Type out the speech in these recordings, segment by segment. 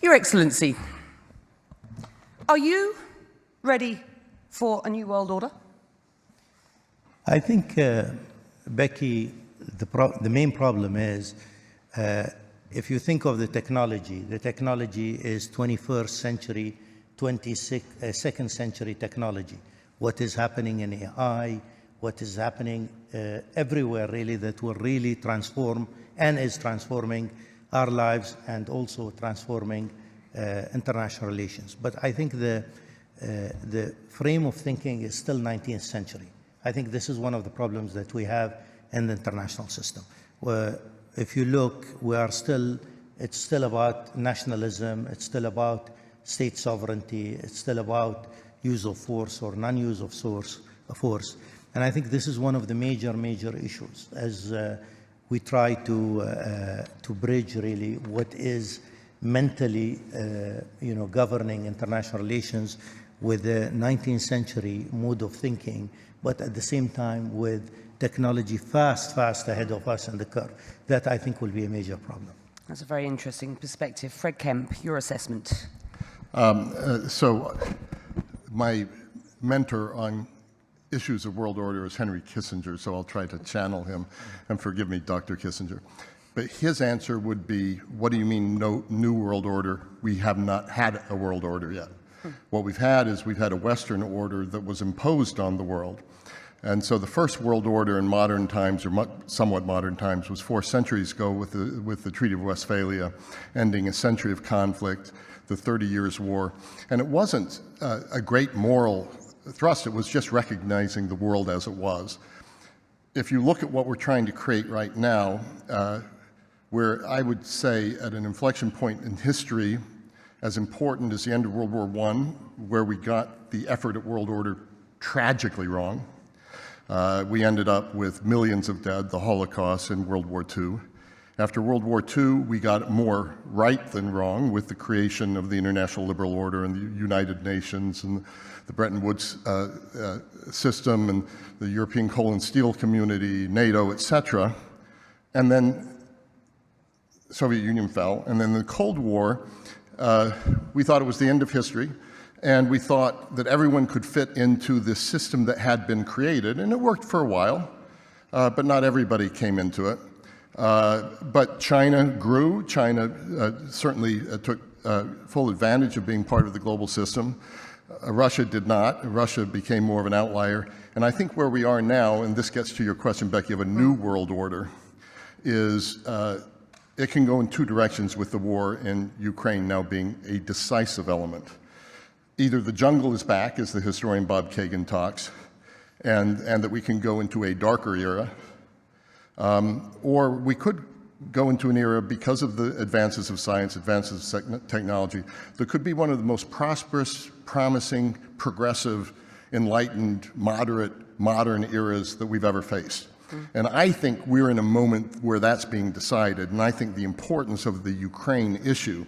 Your Excellency, are you ready for a new world order? I think, Becky, the main problem is, if you think of the technology is 21st century, 22nd century technology. What is happening in AI, what is happening everywhere really that will really transform and is transforming our lives and also transforming international relations. But I think the frame of thinking is still 19th century. I think this is one of the problems that we have in the international system. If you look, it's still about nationalism, it's still about state sovereignty, it's still about use of force or non-use of force. And I think this is one of the major issues as we try to bridge really what is mentally governing international relations with the 19th century mode of thinking, but at the same time with technology fast ahead of us in the curve. That I think will be a major problem. That's a very interesting perspective. Fred Kempe, your assessment. So my mentor on issues of world order is Henry Kissinger, so I'll try to channel him, and forgive me, Dr. Kissinger. But his answer would be, what do you mean no new world order? We have not had a world order yet. What we've had is we've had a Western order that was imposed on the world. And so the first world order in modern times, or somewhat modern times, was 4 centuries ago with the Treaty of Westphalia, ending a century of conflict, the 30 Years' War. And it wasn't a great moral thrust, it was just recognizing the world as it was. If you look at what we're trying to create right now, we're, I would say, at an inflection point in history, as important as the end of World War I, where we got the effort at world order tragically wrong. We ended up with millions of dead, the Holocaust in World War II. After World War II, we got more right than wrong with the creation of the International Liberal Order and the United Nations and the Bretton Woods system and the European Coal and Steel Community, NATO, etc. And then the Soviet Union fell. And then the Cold War, we thought it was the end of history. And we thought that everyone could fit into this system that had been created. And it worked for a while, but not everybody came into it. But China grew. China certainly took full advantage of being part of the global system. Russia did not. Russia became more of an outlier. And I think where we are now, and this gets to your question, Becky, of a new world order, is it can go in 2 directions with the war in Ukraine now being a decisive element. Either the jungle is back, as the historian Bob Kagan talks, and that we can go into a darker era, or we could go into an era, because of the advances of science, advances of technology, that could be one of the most prosperous, promising, progressive, enlightened, moderate, modern eras that we've ever faced. And I think we're in a moment where that's being decided, and I think the importance of the Ukraine issue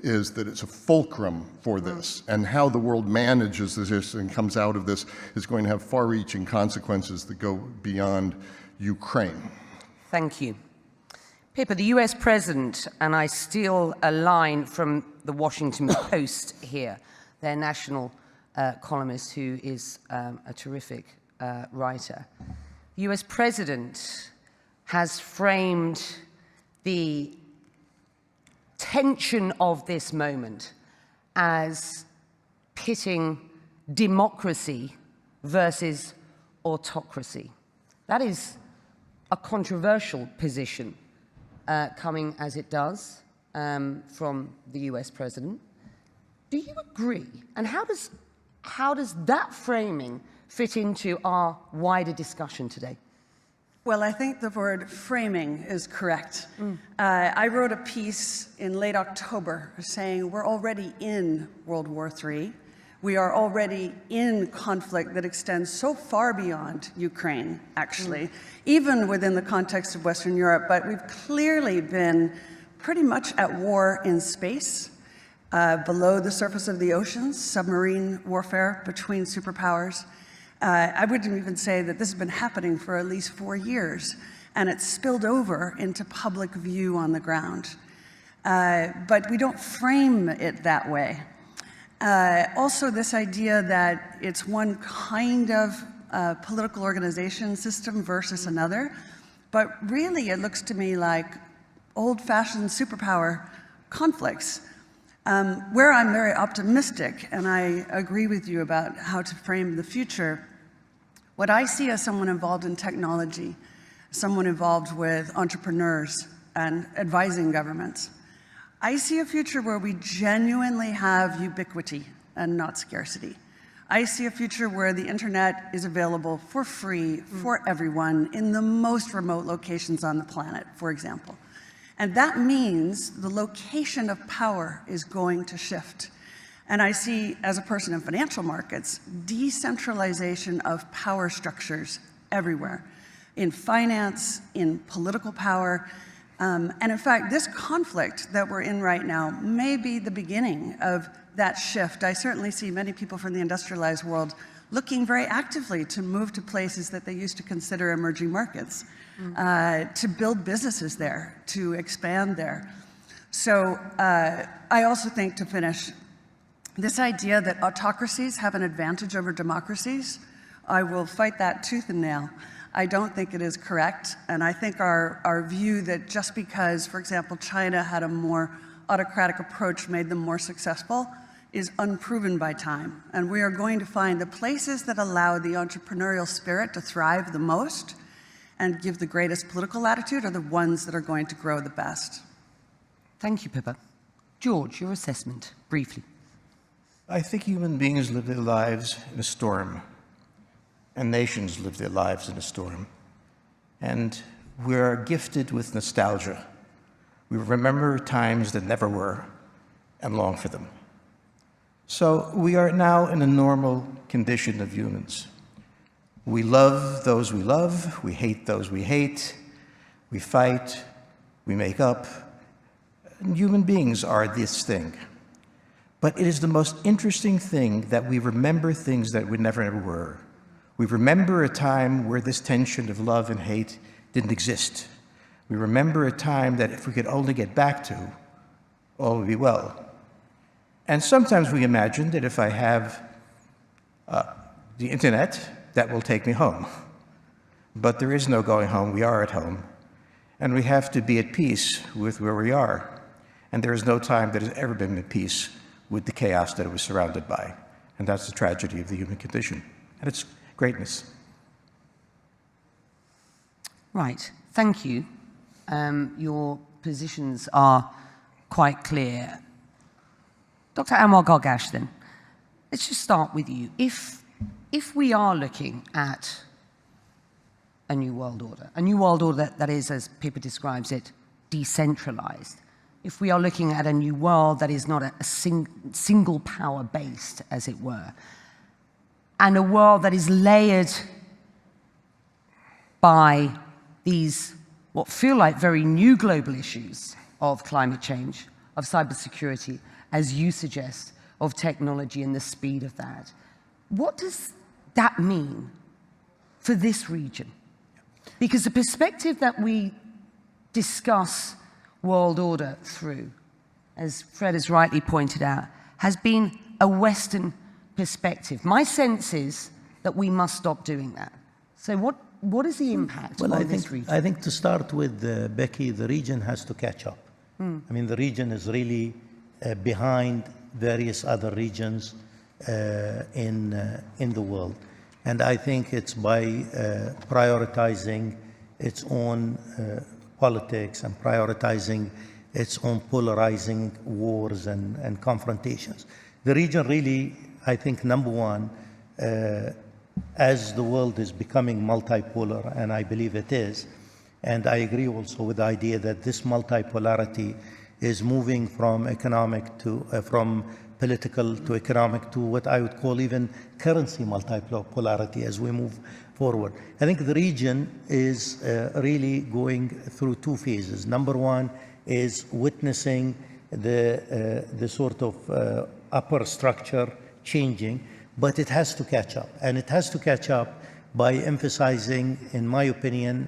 is that it's a fulcrum for this, and how the world manages this and comes out of this is going to have far-reaching consequences that go beyond Ukraine. Thank you. Pippa, the US President, and I steal a line from the Washington Post here, their national columnist who is a terrific writer. The US President has framed the tension of this moment as pitting democracy versus autocracy. That is a controversial position, coming as it does from the US President. Do you agree? And how does that framing fit into our wider discussion today? Well, I think the word framing is correct. I wrote a piece in late October saying we're already in World War III. We are already in conflict that extends so far beyond Ukraine, actually, even within the context of Western Europe. But we've clearly been pretty much at war in space, below the surface of the oceans, submarine warfare between superpowers. I would even say that this has been happening for at least 4 years, and it's spilled over into public view on the ground. but we don't frame it that way. Also, this idea that it's one kind of political organization system versus another, but really it looks to me like old-fashioned superpower conflicts, where I'm very optimistic, and I agree with you about how to frame the future. What I see as someone involved in technology, someone involved with entrepreneurs and advising governments, I see a future where we genuinely have ubiquity and not scarcity. I see a future where the internet is available for free for everyone in the most remote locations on the planet, for example. And that means the location of power is going to shift. And I see, as a person in financial markets, decentralization of power structures everywhere, in finance, in political power. And in fact, this conflict that we're in right now may be the beginning of that shift. I certainly see many people from the industrialized world looking very actively to move to places that they used to consider emerging markets, to build businesses there, to expand there. So I also think, to finish, this idea that autocracies have an advantage over democracies, I will fight that tooth and nail. I don't think it is correct, and I think our view that just because, for example, China had a more autocratic approach made them more successful is unproven by time. And we are going to find the places that allow the entrepreneurial spirit to thrive the most and give the greatest political latitude are the ones that are going to grow the best. Thank you, Pippa. George, your assessment, briefly. I think human beings live their lives in a storm, and nations live their lives in a storm. And we're gifted with nostalgia. We remember times that never were and long for them. So we are now in a normal condition of humans. We love those we love, we hate those we hate, we fight, we make up. And human beings are this thing. But it is the most interesting thing that we remember things that we never ever were. We remember a time where this tension of love and hate didn't exist. We remember a time that if we could only get back to, all would be well. And sometimes we imagine that if I have the internet, that will take me home. But there is no going home, we are at home. And we have to be at peace with where we are. And there is no time that has ever been at peace with the chaos that it was surrounded by. And that's the tragedy of the human condition. And it's greatness. Right, thank you. Your positions are quite clear. Dr. Anwar Gargash, then, let's just start with you. If we are looking at a new world order that is, as Pippa describes it, decentralized, if we are looking at a new world that is not a single power based, as it were, and a world that is layered by these, what feel like very new global issues of climate change, of cybersecurity, as you suggest, of technology and the speed of that. What does that mean for this region? Because the perspective that we discuss world order through, as Fred has rightly pointed out, has been a Western perspective. My sense is that we must stop doing that. So what is the impact on this region? I think to start with, Becky, the region has to catch up. I mean, the region is really behind various other regions in the world. And I think it's by prioritizing its own politics and prioritizing its own polarizing wars and confrontations. The region really, I think, number one, as the world is becoming multipolar, and I believe it is, and I agree also with the idea that this multipolarity is moving from economic to, from political to economic to what I would call even currency multipolarity as we move forward. I think the region is really going through two phases. Number one is witnessing the sort of upper structure changing, but it has to catch up. And it has to catch up by emphasizing, in my opinion,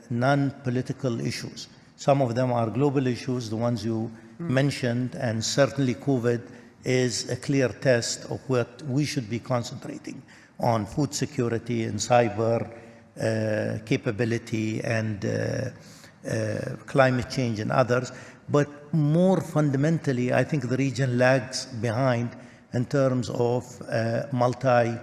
non-political issues. Some of them are global issues, the ones you mentioned, and certainly COVID is a clear test of what we should be concentrating on: food security and cyber capability and climate change and others. But more fundamentally, I think the region lags behind in terms of multi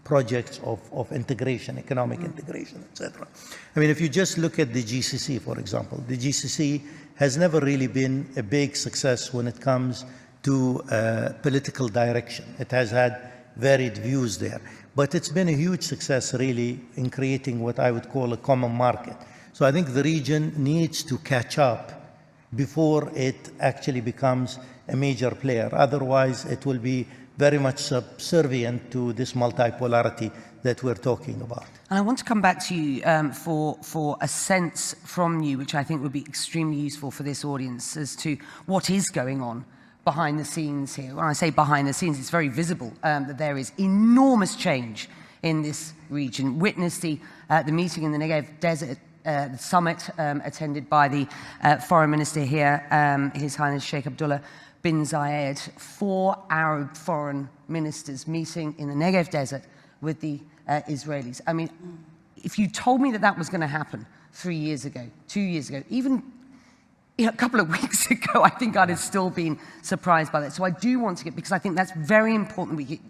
projects of integration, economic integration, etc. I mean, if you just look at the GCC, for example, the GCC has never really been a big success when it comes to political direction. It has had varied views there, but it's been a huge success really in creating what I would call a common market. So I think the region needs to catch up before it actually becomes a major player. Otherwise, it will be very much subservient to this multipolarity that we're talking about. And I want to come back to you for a sense from you, which I think would be extremely useful for this audience, as to what is going on behind the scenes here. When I say behind the scenes, it's very visible that there is enormous change in this region. Witness the meeting in the Negev Desert, the summit attended by the foreign minister here, His Highness Sheikh Abdullah bin Zayed, 4 Arab foreign ministers meeting in the Negev Desert with the Israelis. I mean, if you told me that that was going to happen 3 years ago, 2 years ago, even a couple of weeks ago, I think I'd have still been surprised by that. So I do want to get, because I think that's very important, we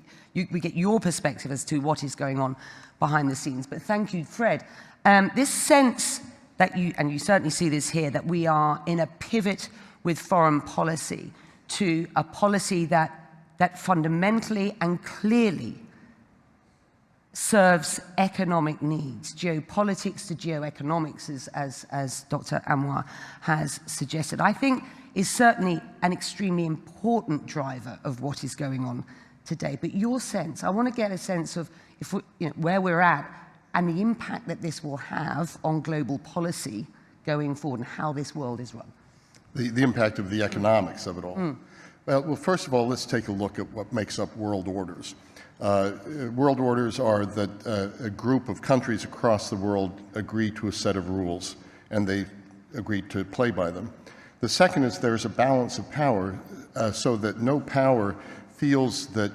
get your perspective as to what is going on behind the scenes. But thank you, Fred. This sense that you certainly see this here, that we are in a pivot with foreign policy to a policy that fundamentally and clearly serves economic needs, geopolitics to geoeconomics, as Dr. Anwar has suggested, I think is certainly an extremely important driver of what is going on today. But your sense, I want to get a sense of where we're at and the impact that this will have on global policy going forward and how this world is run. The impact of the economics of it all. Well, first of all, let's take a look at what makes up world orders. World orders are that a group of countries across the world agree to a set of rules, and they agree to play by them. The second is there's a balance of power so that no power feels that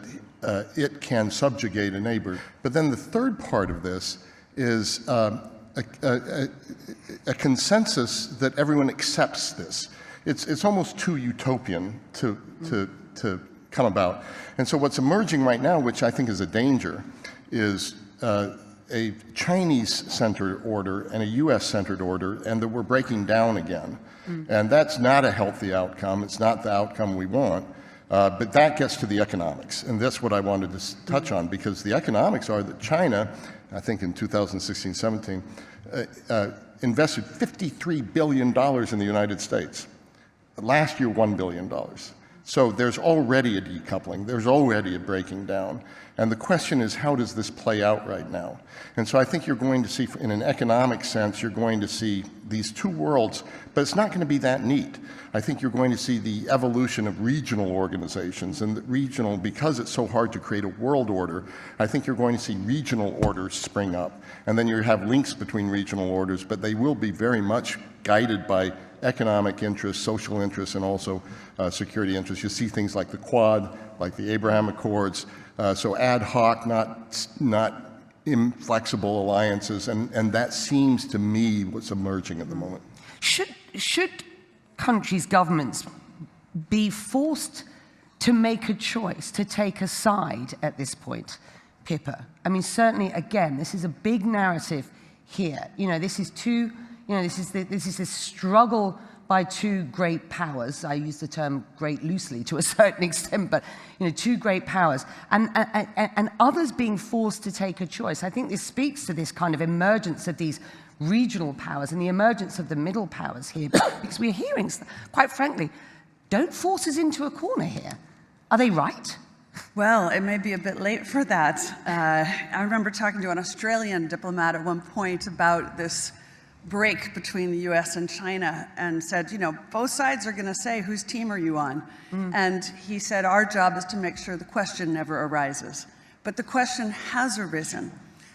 it can subjugate a neighbor. But then the third part of this is a consensus that everyone accepts this. It's almost too utopian to come about. And so what's emerging right now, which I think is a danger, is a Chinese-centered order and a US-centered order, and that we're breaking down again. And that's not a healthy outcome. It's not the outcome we want. But that gets to the economics. And that's what I wanted to touch on, because the economics are that China, I think in 2016-17, invested $53 billion in the United States. Last year, $1 billion. So there's already a decoupling. There's already a breaking down. And the question is, how does this play out right now? And so I think you're going to see, in an economic sense, you're going to see these two worlds, but it's not going to be that neat. I think you're going to see the evolution of regional organizations, and regional, because it's so hard to create a world order, I think you're going to see regional orders spring up. And then you have links between regional orders, but they will be very much guided by economic interests, social interests, and also security interests. You see things like the Quad, like the Abraham Accords, so ad hoc, not inflexible alliances, and that seems to me what's emerging at the moment. Should countries' governments be forced to make a choice, to take a side at this point, Pippa? I mean, certainly, again, this is a big narrative here. This is this struggle by two great powers. I use the term great loosely to a certain extent, but two great powers, and others being forced to take a choice. I think this speaks to this kind of emergence of these regional powers and the emergence of the middle powers here, because we're hearing, quite frankly, don't force us into a corner here. Are they right? Well, it may be a bit late for that. I remember talking to an Australian diplomat at one point about this break between the US and China, and said, both sides are going to say, whose team are you on? And he said, our job is to make sure the question never arises. But the question has arisen.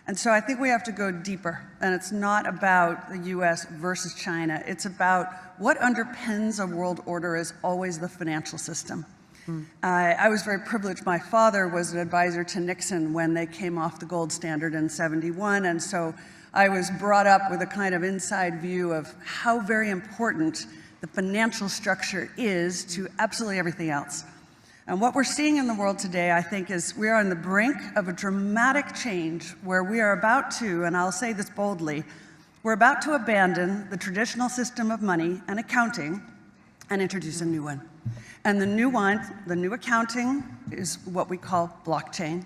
And so I think we have to go deeper, and it's not about the US versus China. It's about what underpins a world order is always the financial system. I was very privileged. My father was an advisor to Nixon when they came off the gold standard in '71, and so I was brought up with a kind of inside view of how very important the financial structure is to absolutely everything else. And what we're seeing in the world today, I think, is we are on the brink of a dramatic change where we are about to, and I'll say this boldly, we're about to abandon the traditional system of money and accounting and introduce a new one. And the new one, the new accounting, is what we call blockchain.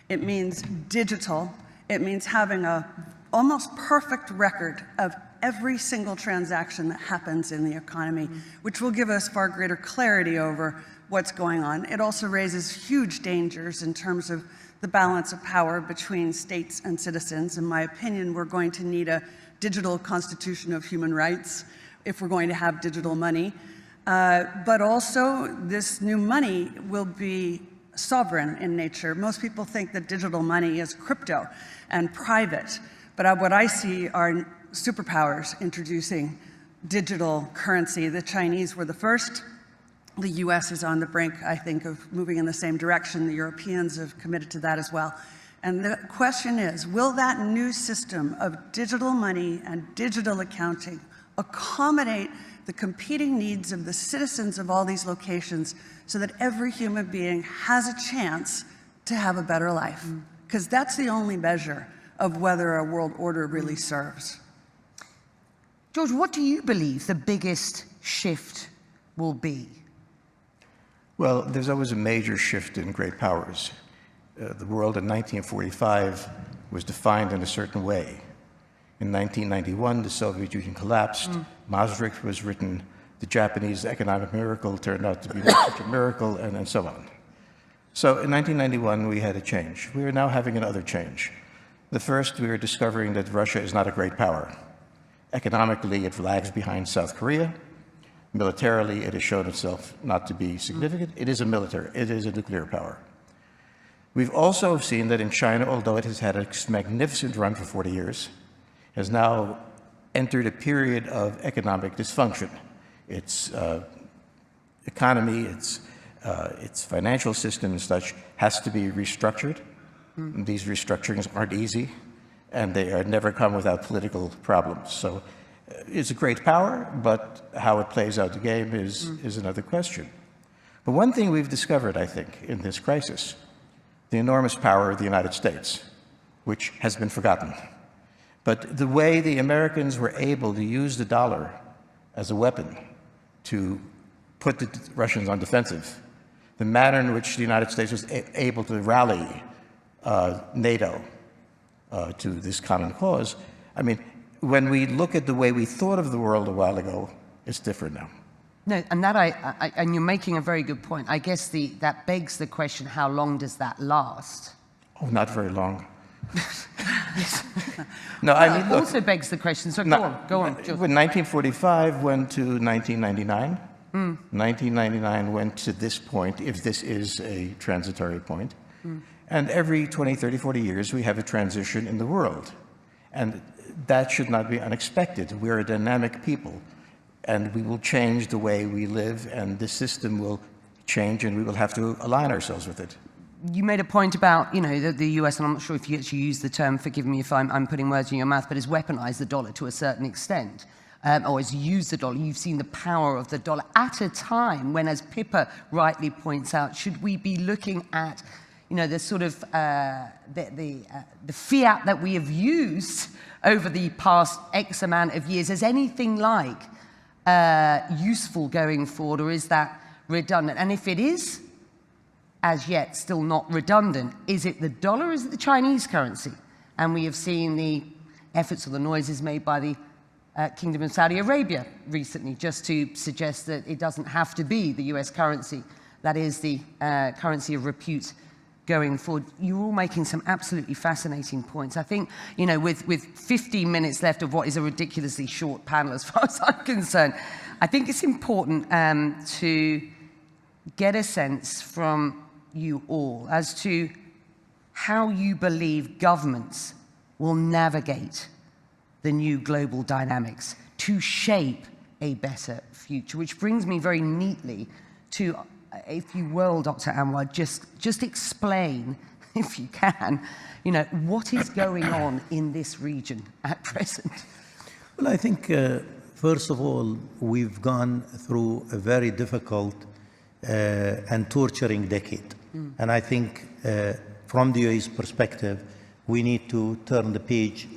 It means digital. It means having a almost perfect record of every single transaction that happens in the economy, which will give us far greater clarity over what's going on. It also raises huge dangers in terms of the balance of power between states and citizens. In my opinion, we're going to need a digital constitution of human rights if we're going to have digital money. But also, this new money will be sovereign in nature. Most people think that digital money is crypto and private, but what I see are superpowers introducing digital currency. The Chinese were the first. The US is on the brink, I think, of moving in the same direction. The Europeans have committed to that as well. And the question is, will that new system of digital money and digital accounting accommodate the competing needs of the citizens of all these locations so that every human being has a chance to have a better life? Because that's the only measure of whether a world order really serves. George, what do you believe the biggest shift will be? Well, there's always a major shift in great powers. The world in 1945 was defined in a certain way. In 1991, the Soviet Union collapsed. Maastricht was written. The Japanese economic miracle turned out to be not such a miracle, and so on. So in 1991, we had a change. We are now having another change. The first, we are discovering that Russia is not a great power. Economically, it lags behind South Korea. Militarily, it has shown itself not to be significant. It is a nuclear power. We've also seen that in China, although it has had a magnificent run for 40 years, has now entered a period of economic dysfunction. Its economy, its financial system and such has to be restructured. These restructurings aren't easy, and they are never come without political problems. So it's a great power, but how it plays out the game is another question. But one thing we've discovered, I think, in this crisis, the enormous power of the United States, which has been forgotten. But the way the Americans were able to use the dollar as a weapon to put the Russians on defensive, the manner in which the United States was able to rally NATO to this common cause, I mean, when we look at the way we thought of the world a while ago, it's different now. No, and that and you're making a very good point. I guess that begs the question: how long does that last? Oh, not very long. No, I mean, look, also begs the question. So go on. When 1945 went to 1999, 1999 went to this point, if this is a transitory point, and every 20, 30, 40 years we have a transition in the world, and that should not be unexpected. We're a dynamic people, and we will change the way we live, and the system will change, and we will have to align ourselves with it. You made a point about, the US, and I'm not sure if you actually used the term, forgive me if I'm putting words in your mouth, but has weaponized the dollar to a certain extent, or has used the dollar. You've seen the power of the dollar at a time when, as Pippa rightly points out, should we be looking at, the sort of the fiat that we have used over the past X amount of years as anything like useful going forward, or is that redundant? And if it is, as yet still not redundant, is it the dollar or is it the Chinese currency? And we have seen the efforts or the noises made by the Kingdom of Saudi Arabia recently just to suggest that it doesn't have to be the US currency that is the currency of repute going forward. You're all making some absolutely fascinating points. I think, with 15 minutes left of what is a ridiculously short panel as far as I'm concerned, I think it's important to get a sense from you all as to how you believe governments will navigate the new global dynamics to shape a better future? Which brings me very neatly to, if you will, Dr. Anwar, just explain, if you can, what is going on in this region at present? Well, I think, first of all, we've gone through a very difficult and torturing decade. And I think from the UAE's perspective, we need to turn the page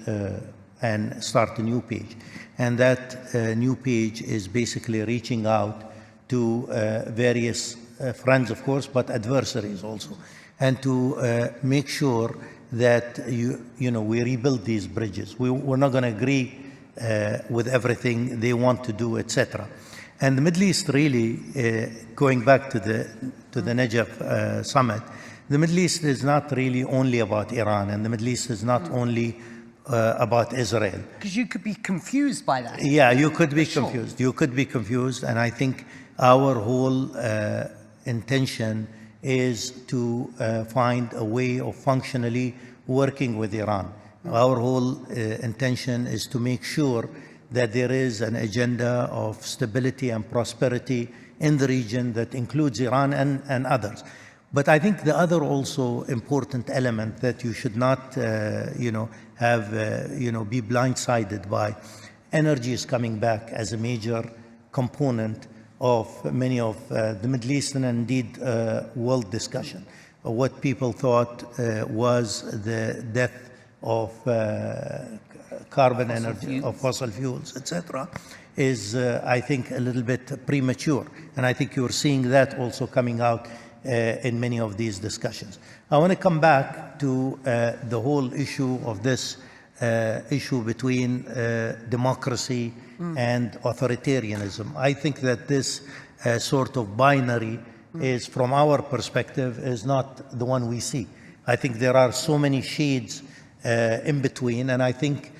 and start a new page. And that new page is basically reaching out to various friends, of course, but adversaries also, and to make sure that we rebuild these bridges. We're not going to agree with everything they want to do, etc. And the Middle East really, going back to the Najaf summit, the Middle East is not really only about Iran, and the Middle East is not only about Israel. Because you could be confused by that. Yeah, you could be confused. Sure. You could be confused, and I think our whole intention is to find a way of functionally working with Iran. Our whole intention is to make sure that there is an agenda of stability and prosperity in the region that includes Iran and others. But I think the other also important element that you should not, be blindsided by, energy is coming back as a major component of many of the Middle Eastern and indeed world discussion. What people thought was the death of carbon energy, of fossil fuels, etc., is, I think, a little bit premature. And I think you're seeing that also coming out in many of these discussions. I want to come back to the whole issue of this issue between democracy and authoritarianism. I think that this sort of binary is, from our perspective, is not the one we see. I think there are so many shades in between, and I think,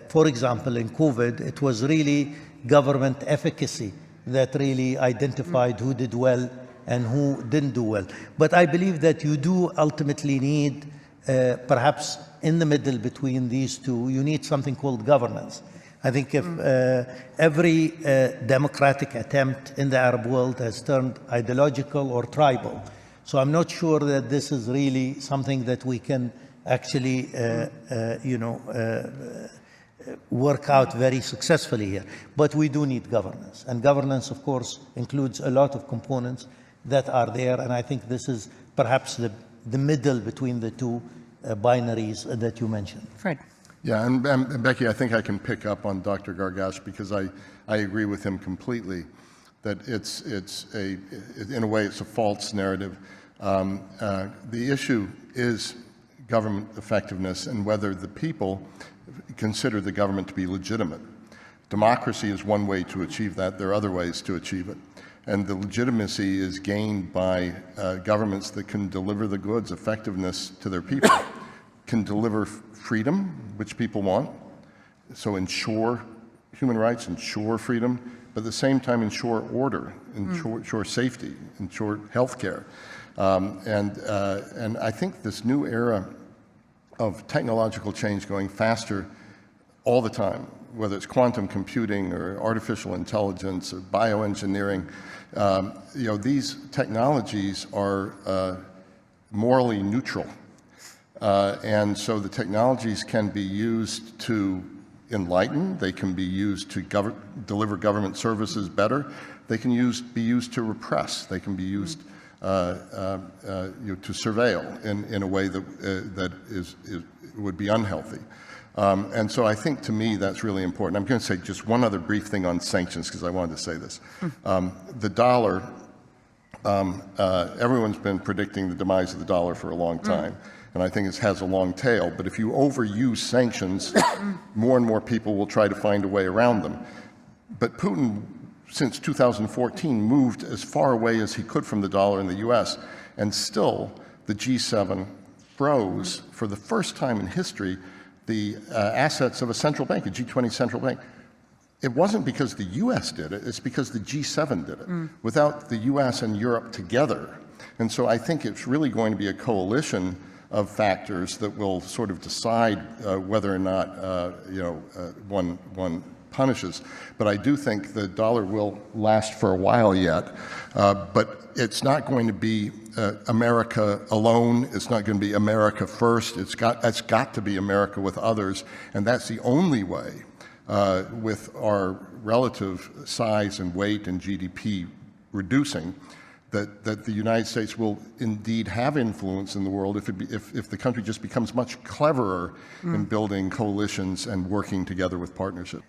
for example, in COVID, it was really government efficacy that really identified who did well and who didn't do well. But I believe that you do ultimately need, perhaps in the middle between these two, you need something called governance. I think if every democratic attempt in the Arab world has turned ideological or tribal, so I'm not sure that this is really something that we can actually, work out very successfully here. But we do need governance. And governance, of course, includes a lot of components that are there. And I think this is perhaps the middle between the two binaries that you mentioned. Fred. Yeah, and Becky, I think I can pick up on Dr. Gargash because I agree with him completely that it's in a way, it's a false narrative. The issue is government effectiveness and whether the people consider the government to be legitimate. Democracy is one way to achieve that. There are other ways to achieve it. And the legitimacy is gained by governments that can deliver the goods, effectiveness to their people, can deliver freedom, which people want, so ensure human rights, ensure freedom, but at the same time ensure order, ensure safety, ensure health care. And I think this new era of technological change going faster all the time, whether it's quantum computing or artificial intelligence or bioengineering, these technologies are morally neutral. And so the technologies can be used to enlighten, they can be used to deliver government services better, they can be used to repress, they can be used to surveil in a way that would be unhealthy. And so I think, to me, that's really important. I'm going to say just one other brief thing on sanctions, because I wanted to say this. The dollar, everyone's been predicting the demise of the dollar for a long time, and I think it has a long tail. But if you overuse sanctions, more and more people will try to find a way around them. But Putin, since 2014, moved as far away as he could from the dollar in the US, and still the G7 froze, for the first time in history, the assets of a central bank, a G20 central bank. It wasn't because the US did it, it's because the G7 did it, without the US and Europe together. And so I think it's really going to be a coalition of factors that will sort of decide whether or not one punishes. But I do think the dollar will last for a while yet, but it's not going to be America alone. It's not going to be America first. It's got to be America with others, and that's the only way, with our relative size and weight and GDP reducing, that the United States will indeed have influence in the world if the country just becomes much cleverer in building coalitions and working together with partnerships.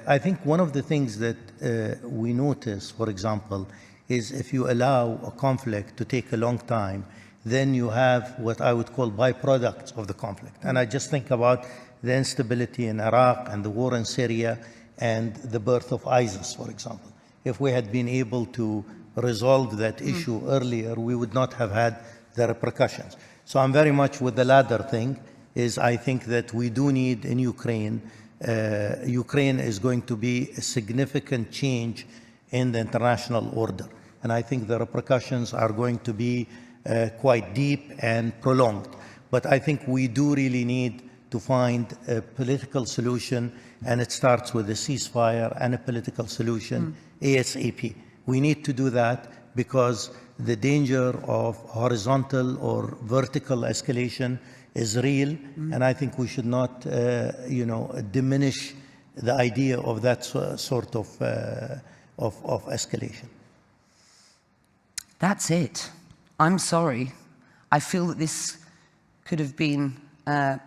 I think one of the things that we notice, for example, is if you allow a conflict to take a long time, then you have what I would call byproducts of the conflict. And I just think about the instability in Iraq and the war in Syria and the birth of ISIS, for example. If we had been able to resolve that issue earlier, we would not have had the repercussions. So I'm very much with the latter thing, is I think that we do need in Ukraine, Ukraine is going to be a significant change in the international order. And I think the repercussions are going to be quite deep and prolonged. But I think we do really need to find a political solution, and it starts with a ceasefire and a political solution ASAP. We need to do that because the danger of horizontal or vertical escalation is real, and I think we should not, diminish the idea of that sort of escalation. That's it. I'm sorry. I feel that this could have been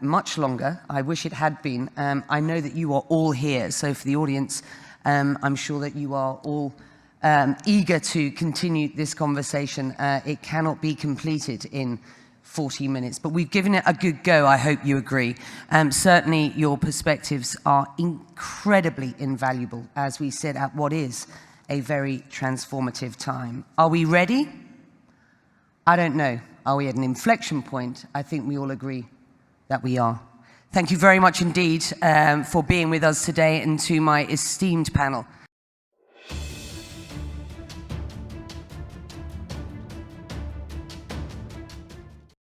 much longer. I wish it had been. I know that you are all here, so for the audience, I'm sure that you are all eager to continue this conversation. It cannot be completed in 40 minutes, but we've given it a good go. I hope you agree. Certainly your perspectives are incredibly invaluable as we sit at what is a very transformative time. Are we ready? I don't know. Are we at an inflection point? I think we all agree that we are. Thank you very much indeed for being with us today, and to my esteemed panel.